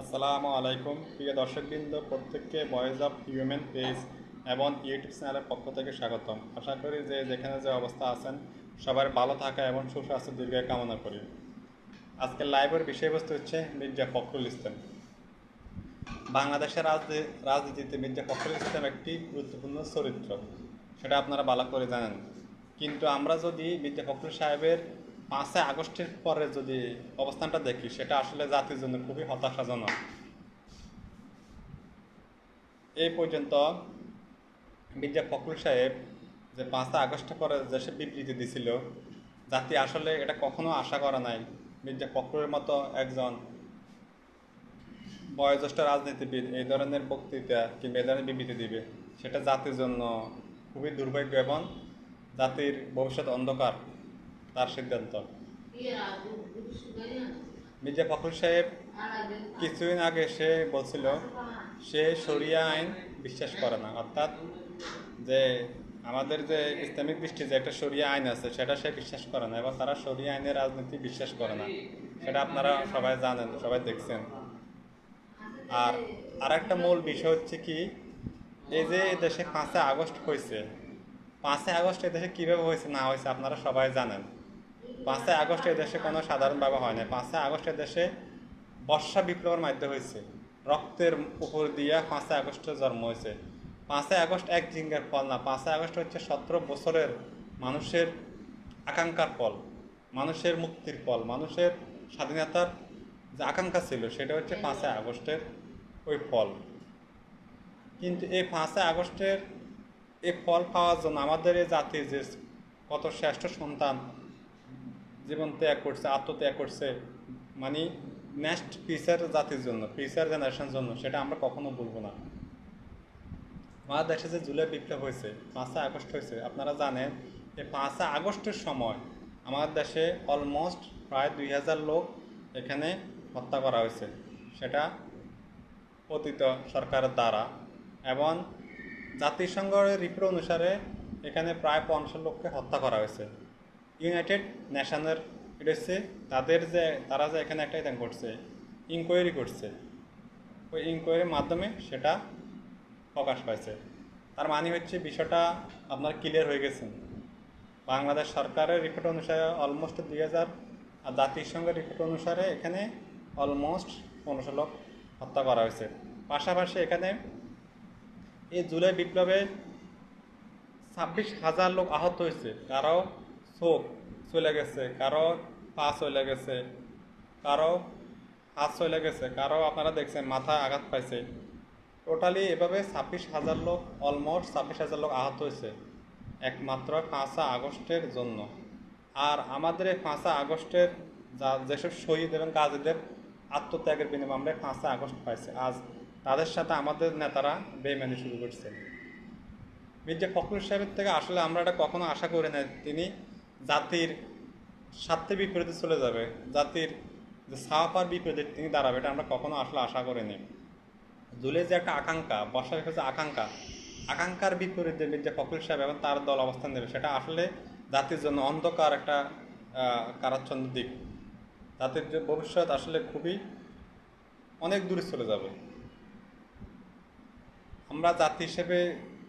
আসসালামু আলাইকুম প্রিয় দর্শকবৃন্দ, প্রত্যেককে ভয়েস অফ হিউম্যান পেজ এবং ইউটিউব চ্যানেলের পক্ষ থেকে স্বাগতম। আশা করি যে যেখানে যে অবস্থা আছেন সবার ভালো থাকা এবং সুস্বাস্থ্য দীর্ঘায়ু কামনা করি। আজকের লাইভের বিষয়বস্তু হচ্ছে মির্জা ফখরুল ইসলাম। বাংলাদেশের রাজনীতিতে মির্জা ফখরুল ইসলাম একটি গুরুত্বপূর্ণ চরিত্র, সেটা আপনারা ভালো করে জানেন। কিন্তু আমরা যদি মির্জা ফখরুল সাহেবের 5ই আগস্টের পরে যদি অবস্থানটা দেখি, সেটা আসলে জাতির জন্য খুবই হতাশাজনক। এই পর্যন্ত মির্জা ফখরুল সাহেব যে 5ই আগস্টের পরে দেশে বিবৃতি দিছিল, জাতি আসলে এটা কখনো আশা করা নাই মির্জা ফখরুলের মতো একজন বয়োজ্যেষ্ঠ রাজনীতিবিদ এই ধরনের বক্তৃতা কিংবা এই ধরনের বিবৃতি দিবে। সেটা জাতির জন্য খুবই দুর্ভাগ্য এবং জাতির ভবিষ্যৎ অন্ধকার তার সিদ্ধান্ত। মির্জা ফখরুল সাহেব কিছুদিন আগে সে বলছিল সে শরিয়া আইন বিশ্বাস করে না, অর্থাৎ যে আমাদের যে ইসলামিক দৃষ্টি যে একটা শরিয়া আইন আছে সেটা সে বিশ্বাস করে না এবং তারা শরিয়া আইনের রাজনীতি বিশ্বাস করে না। সেটা আপনারা সবাই জানেন, সবাই দেখছেন। আর আরেকটা মূল বিষয় হচ্ছে কি, এই যে দেশে 5ই আগস্ট হয়েছে, 5ই আগস্ট এদেশে কীভাবে হয়েছে না হয়েছে আপনারা সবাই জানেন। 5ই আগস্ট এদেশে কোনো সাধারণভাবে হয় না। 5ই আগস্ট দেশে বর্ষা বিপ্লবের মাধ্যমে হয়েছে, রক্তের উপর দিয়া 5ই আগস্টের জন্ম হয়েছে। 5ই আগস্ট এক জিঙ্গার ফল না, 5ই আগস্ট হচ্ছে 17 বছরের মানুষের আকাঙ্ক্ষার ফল, মানুষের মুক্তির ফল, মানুষের স্বাধীনতার যে আকাঙ্ক্ষা ছিল সেটা হচ্ছে 5ই আগস্টের ওই ফল। কিন্তু এই 5ই আগস্টের এই ফল পাওয়ার জন্য আমাদের এই জাতির যে কত শ্রেষ্ঠ সন্তান জীবন ত্যাগ করছে, আত্মত্যাগ করছে, মানে নেক্সট ফিউচার জাতির জন্য, ফিউচার জেনারেশনের জন্য, সেটা আমরা কখনো ভুলব না। আমাদের দেশে যে জুলাই বিপ্লব হয়েছে, 5ই আগস্ট হয়েছে, আপনারা জানেন যে 5ই আগস্টের সময় আমাদের দেশে অলমোস্ট প্রায় 2000 লোক এখানে হত্যা করা হয়েছে, সেটা পতিত সরকারের দ্বারা। এবং জাতিসংঘের রিপোর্ট অনুসারে এখানে প্রায় 50 লোককে হত্যা করা হয়েছে। ইউনাইটেড নেশনের এটা হচ্ছে তারা যে এখানে একটা ইদান করছে, ইনকোয়ারি করছে, ওই ইনকোয়ারির মাধ্যমে সেটা প্রকাশ পাইছে। তার মানে হচ্ছে বিষয়টা আপনার ক্লিয়ার হয়ে গেছেন। বাংলাদেশ সরকারের রিপোর্ট অনুসারে অলমোস্ট 2000, আর জাতিসংঘের রিপোর্ট অনুসারে এখানে অলমোস্ট 1500 লোক হত্যা করা হয়েছে। পাশাপাশি এখানে এই জুলাই বিপ্লবে 26,000 লোক আহত হয়েছে, কারো চোখ চলে গেছে, কারো পা চলে গেছে, কারো হাত চলে গেছে, কারো আপনারা দেখছেন মাথায় আঘাত পাইছে। টোটালি এভাবে 26,000 লোক, অলমোস্ট 26,000 লোক আহত হয়েছে একমাত্র 5ই আগস্টের জন্য। আর আমাদের এই 5ই আগস্টের যেসব শহীদ এবং গাজীদের আত্মত্যাগের বিনিময়ে আমরা 5ই আগস্ট পাইছি, আজ তাদের সাথে আমাদের নেতারা বেইমানি শুরু করছে। মির্জা ফখরুল সাহেবের থেকে আসলে আমরা এটা কখনো আশা করি না তিনি জাতির স্বার্থে বিপরীতে চলে যাবে, জাতির যে সাফার বিপরীতে তিনি দাঁড়াবে, এটা আমরা কখনো আসলে আশা করিনি। জুলের যে একটা আকাঙ্ক্ষা, বর্ষার যে আকাঙ্ক্ষার বিপরীতে মির্জা ফখরুল সাহেব এবং তার দল অবস্থান নেবে, সেটা আসলে জাতির জন্য অন্ধকার একটা কারাচ্ছন্ন দিক। জাতির যে ভবিষ্যৎ আসলে খুবই অনেক দূরে চলে যাবে। আমরা জাতি হিসেবে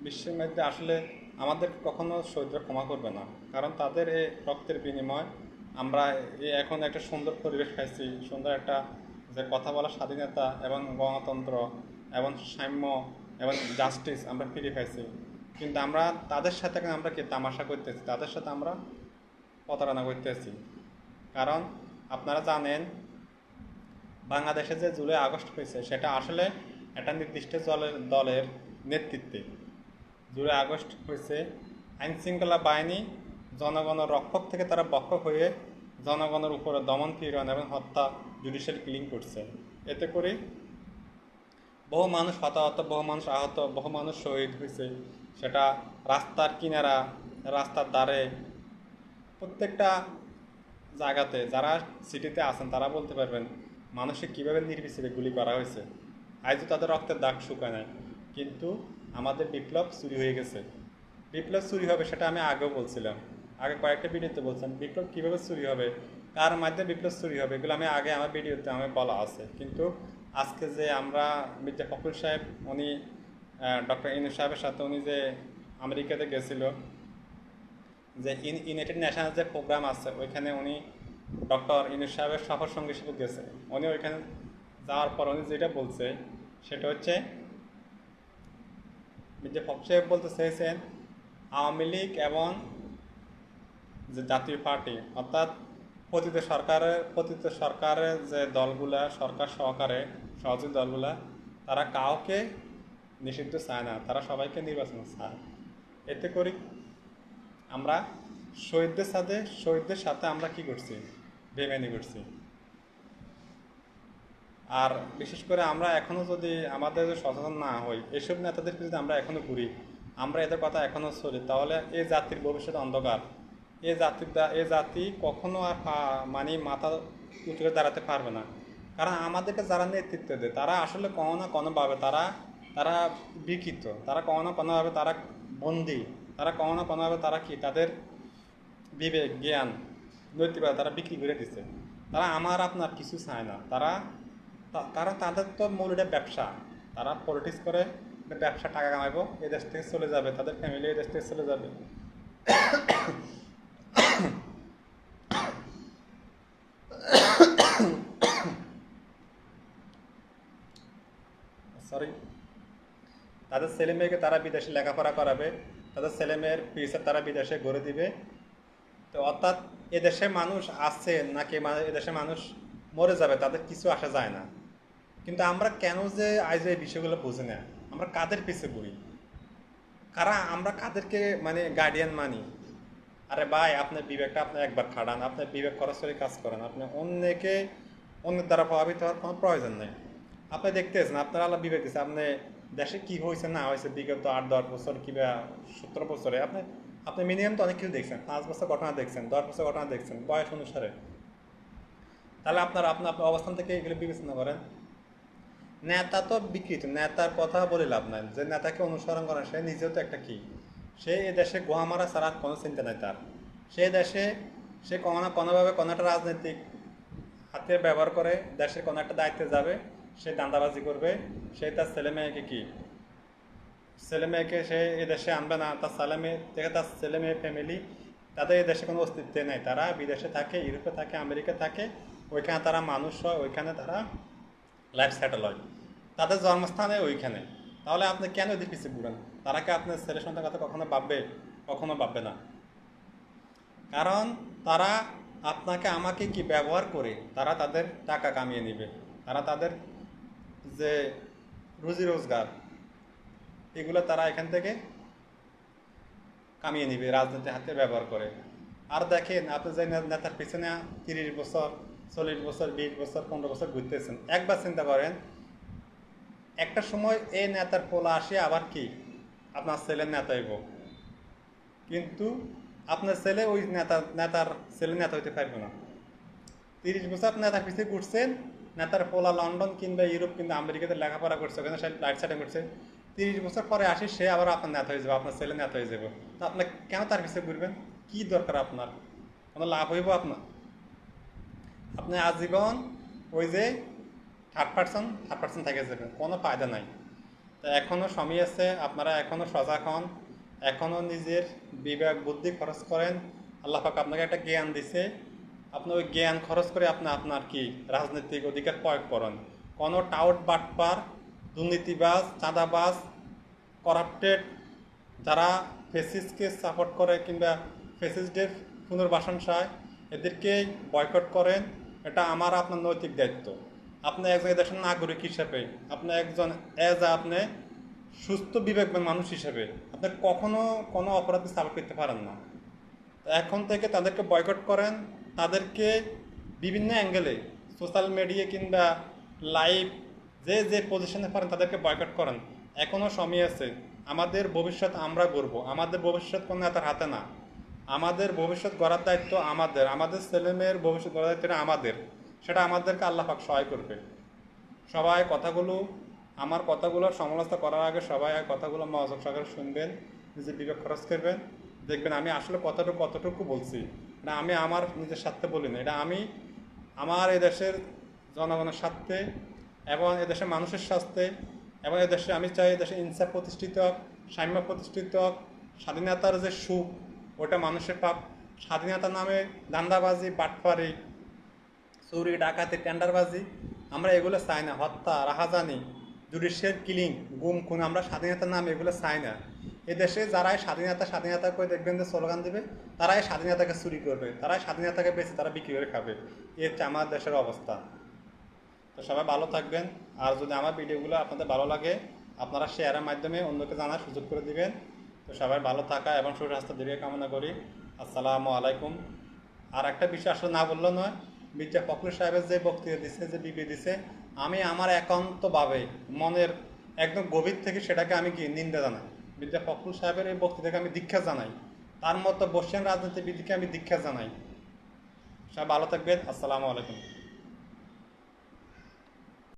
বিশ্বের মধ্যে আসলে আমাদের কখনো শহীদরা ক্ষমা করবে না, কারণ তাদের এই রক্তের বিনিময় আমরা এখন একটা সুন্দর পরিবেশ পাইছি, সুন্দর একটা যে কথা বলার স্বাধীনতা এবং গণতন্ত্র এবং সাম্য এবং জাস্টিস আমরা ফিরে পাইছি। কিন্তু আমরা তাদের সাথে আমরা কি তামাশা করতেছি, তাদের সাথে আমরা প্রতারণা করতেছি। কারণ আপনারা জানেন বাংলাদেশে যে জুলাই আগস্ট হয়েছে সেটা আসলে একটা নির্দিষ্ট দলের নেতৃত্বে জুলাই আগস্ট হয়েছে। আইনশৃঙ্খলা বাহিনী জনগণের রক্ষক থেকে তারা বক্ষক হয়ে জনগণের উপরে দমন পীড়ন এবং হত্যা, জুডিশিয়াল কিলিং করছে। এতে করে বহু মানুষ হতাহত, বহু মানুষ আহত, বহু মানুষ শহীদ হয়েছে। সেটা রাস্তার কিনারা, রাস্তার ধারে, প্রত্যেকটা জায়গাতে যারা সিটিতে আছেন তারা বলতে পারবেন মানুষকে কীভাবে নির্বিচারে গুলি করা হয়েছে। আজও তাদের রক্তের দাগ শুকায় নাই, কিন্তু আমাদের বিপ্লব চুরি হয়ে গেছে। বিপ্লব চুরি হবে সেটা আমি আগেও বলছিলাম, আগে কয়েকটা ভিডিওতে বলছিলাম বিপ্লব কীভাবে চুরি হবে, কার মাধ্যমে বিপ্লব চুরি হবে, এগুলো আমি আগে আমার ভিডিওতে বলা আছে। কিন্তু আজকে যে আমরা মির্জা ফখরুল সাহেব উনি ডক্টর ইউনূস সাহেবের সাথে উনি যে আমেরিকাতে গেছিল, যে ইউনাইটেড নেশনস যে প্রোগ্রাম আছে ওইখানে উনি ডক্টর ইউনূস সাহেবের সফর সঙ্গী হিসেবে গেছে। উনি ওইখানে যাওয়ার পর উনি যেটা বলছে সেটা হচ্ছে, মির্জা ফখরুল সাহেব বলতে চেয়েছেন আওয়ামী লীগ এবং যে জাতীয় পার্টি অর্থাৎ পতিত সরকারের যে দলগুলা, সরকার সহযোগী দলগুলা, তারা কাউকে নিষিদ্ধ চায় না, তারা সবাইকে নির্বাচন চায়। এতে করি আমরা শহীদদের সাথে আমরা কি করছি, বেমানি করছি। আর বিশেষ করে আমরা এখনও যদি আমাদের সচেতন না হই, এসব নেতাদেরকে যদি আমরা এখনও ঘুরি, আমরা এদের কথা এখনও চলি, তাহলে এই জাতির ভবিষ্যৎ অন্ধকার। এই জাতি কখনো আর মানে মাথা উঁচু করে দাঁড়াতে পারবে না। কারণ আমাদেরকে যারা নেতৃত্ব দেয় তারা আসলে কোনো না কোনোভাবে তারা বিকৃত, তারা কোনো না কোনোভাবে তারা বন্দী, তারা কোনো না কোনোভাবে তারা কি তাদের বিবেক, জ্ঞান, নৈতিকতা তারা বিক্রি করে দিচ্ছে। তারা আমার আপনার কিছু চায় না। কারণ তাদের তো মূল এটা ব্যবসা। তারা পলিটিক্স করে ব্যবসা, টাকা কামাইবো, এই দেশ থেকে চলে যাবে, তাদের ফ্যামিলি এই দেশ থেকে চলে যাবে। সরি, তাদের ছেলে মেয়েকে তারা বিদেশে লেখাপড়া করাবে, তাদের ছেলে মেয়ের ফিউচার তারা বিদেশে গড়ে দিবে। তো অর্থাৎ এদেশে মানুষ আসছে নাকি এদেশে মানুষ মরে যাবে তাদের কিছু আসা যায় না। কিন্তু আমরা কেন যে আজ এই বিষয়গুলো বুঝি না, আমরা কাদের পিছে ঘুরি, আমরা কাদেরকে মানে গার্ডিয়ান মানি। আরে ভাই, আপনার বিবেকটা আপনি একবার খাটান, আপনার বিবেক খরচ করে কাজ করেন, আপনি অন্যের দ্বারা প্রভাবিত হওয়ার কোনো প্রয়োজন নেই। আপনি দেখতেছেন আপনার আল্লাহ বিবেক দিচ্ছে, আপনি দেশে কি হয়েছে না হয়েছে বিগত 8-10 বছর কিংবা 17 বছরে আপনি মিনিমাম তো অনেক কিছু দেখছেন, 5 বছর ঘটনা দেখছেন, 10 বছর ঘটনা দেখছেন বয়স অনুসারে। তাহলে আপনার অবস্থান থেকে এগুলো বিবেচনা করেন। নেতা তো বিকৃত, নেতার কথা বলে লাভ নাই। যে নেতাকে অনুসরণ করেন সে নিজেও তো একটা কি, সে এ দেশে গোহা মারা ছাড়া কোনো চিন্তা নাই তার। সে দেশে সে কোনো না কোনোভাবে কোনো একটা রাজনৈতিক হাতে ব্যবহার করে দেশের কোনো একটা দায়িত্বে যাবে, সে দান্দাবাজি করবে, সে তার ছেলে মেয়েকে সে এ দেশে আনবে না। তার ছেলে মেয়ে ফ্যামিলি তাদের এই দেশে কোনো অস্তিত্ব নেই। তারা বিদেশে থাকে, ইউরোপে থাকে, আমেরিকা থাকে, ওইখানে তারা মানুষ হয়, ওইখানে তারা লাইফ সেটেল হয়, তাদের জন্মস্থানে ওইখানে। তাহলে আপনি কেন এদের পিছিয়ে ঘুরেন? তারা কি আপনার ছেলে সন্তান কথা কখনো ভাববে? কখনো ভাববে না। কারণ তারা আপনাকে আমাকে কি ব্যবহার করে তারা তাদের টাকা কামিয়ে নেবে, তারা তাদের যে রুজি রোজগার এগুলো তারা এখান থেকে কামিয়ে নিবে রাজনীতির হাতে ব্যবহার করে। আর দেখেন, আপনি যে নেতার পিছনে 30 বছর, 40 বছর, 20 বছর, 15 বছর ঘুরতেছেন, একবার চিন্তা করেন একটা সময় এই নেতার পোলা আসে আবার কি আপনার ছেলের নেতা হইব, কিন্তু আপনার ছেলে ওই নেতার ছেলে নেতা হইতে পারবে না। 30 বছর আপনি নেতার পিছিয়ে ঘুরছেন, নেতার পোলা লন্ডন কিংবা ইউরোপ কিংবা আমেরিকাতে লেখাপড়া করছে, ওখানে সে লাইট সেটিং করছে। 30 বছর পরে আসি সে আবার আপনার নেতা হয়ে যাবে, আপনার ছেলে নেতা হয়ে যাবে। তো আপনি কেন তার পিছিয়ে ঘুরবেন? কি দরকার আপনার? কোনো লাভ হইব আপনার? আপনি আজীবন ওই যে থার্ড পার্সন থেকে যাবেন, কোনো ফায়দা নাই। তো এখনও সময় আছে, আপনারা এখনও সজাগ হন, এখনও নিজের বিবেক বুদ্ধি খরচ করেন। আল্লাহ পাক আপনাকে একটা জ্ঞান দিছে, আপনি ওই জ্ঞান খরচ করে আপনার কি রাজনৈতিক অধিকার প্রয়োগ করেন। কোনো টাউট বাটপার, দুর্নীতিবাজ, চাঁদাবাজ, করাপ্টেড যারা ফেসিস্টকে সাপোর্ট করে কিংবা ফেসিস্টদের পুনর্বাসন চায়, এদেরকে বয়কট করেন। এটা আমার আপনার নৈতিক দায়িত্ব। আপনি একজন দেশের নাগরিক হিসেবে, আপনি একজন আপনি সুস্থ বিবেকবান মানুষ হিসেবে আপনি কখনো কোনো অপরাধী সাপোর্ট করতে পারেন না। এখন থেকে তাদেরকে বয়কট করেন, তাদেরকে বিভিন্ন অ্যাঙ্গেলে সোশ্যাল মিডিয়া কিংবা লাইভ যে পজিশনে পারেন তাদেরকে বয়কট করেন। এখনও সময় আছে। আমাদের ভবিষ্যৎ আমরা গড়ব, আমাদের ভবিষ্যৎ কোনো নেতার হাতে না। আমাদের ভবিষ্যৎ গড়ার দায়িত্ব আমাদের ছেলেমেয়ের ভবিষ্যৎ গড়ার দায়িত্ব আমাদের। সেটা আমাদেরকে আল্লাহ পাক সহায় করবে। সবাই আমার কথাগুলোর সমালোচনা করার আগে সবাই কথাগুলো মনোযোগ সহকারে শুনবেন, নিজের বিবেক খরচ করবেন, দেখবেন আমি আসলে কতটুকু বলছি। না, আমি আমার নিজের স্বার্থে বলি না, এটা আমি আমার এই দেশের জনগণের স্বার্থে এবং এদেশের মানুষের স্বাস্থ্যে, এবং এদেশে আমি চাই এদেশে ইনসাফ প্রতিষ্ঠিত হোক, সাম্য প্রতিষ্ঠিত হোক, স্বাধীনতার যে সুখ ওটা মানুষের পাপ। স্বাধীনতার নামে দান্দাবাজি, বাটপারি, চুরি, ডাকাতি, টেন্ডারবাজি আমরা এগুলো চাই না। হত্যা, রাহাজানি, জুডিশিয়াল কিলিং, গুম খুন আমরা স্বাধীনতার নামে এগুলো চাই না। এদেশে যারাই স্বাধীনতা স্বাধীনতা করে দেখবেন যে স্লোগান দেবে, তারাই স্বাধীনতাকে চুরি করবে, তারাই স্বাধীনতাকে বেশি তারা বিক্রি করে খাবে। এই হচ্ছে আমার দেশের অবস্থা। তো সবাই ভালো থাকবেন। আর যদি আমার ভিডিওগুলো আপনাদের ভালো লাগে, আপনারা শেয়ারের মাধ্যমে অন্যকে জানার সুযোগ করে দিবেন। তো সবাই ভালো থাকা এবং সুস্বাস্থ্য দীর্ঘ কামনা করি। আসসালামু আলাইকুম। আর একটা বিষয় আসলে না বললেও নয়, মির্জা ফখরুল সাহেবের যে বক্তৃতা দিচ্ছে, যে বিবৃতি দিচ্ছে, আমি আমার একান্তভাবে মনের একদম গভীর থেকে সেটাকে আমি কি নিন্দা জানাই। মির্জা ফখরুল সাহেবের এই বক্তৃতাকে আমি দীক্ষা জানাই, তার মতো বর্ষিয়ান রাজনীতিবিদকে আমি দীক্ষা জানাই। সবাই ভালো থাকবেন। আসসালামু আলাইকুম।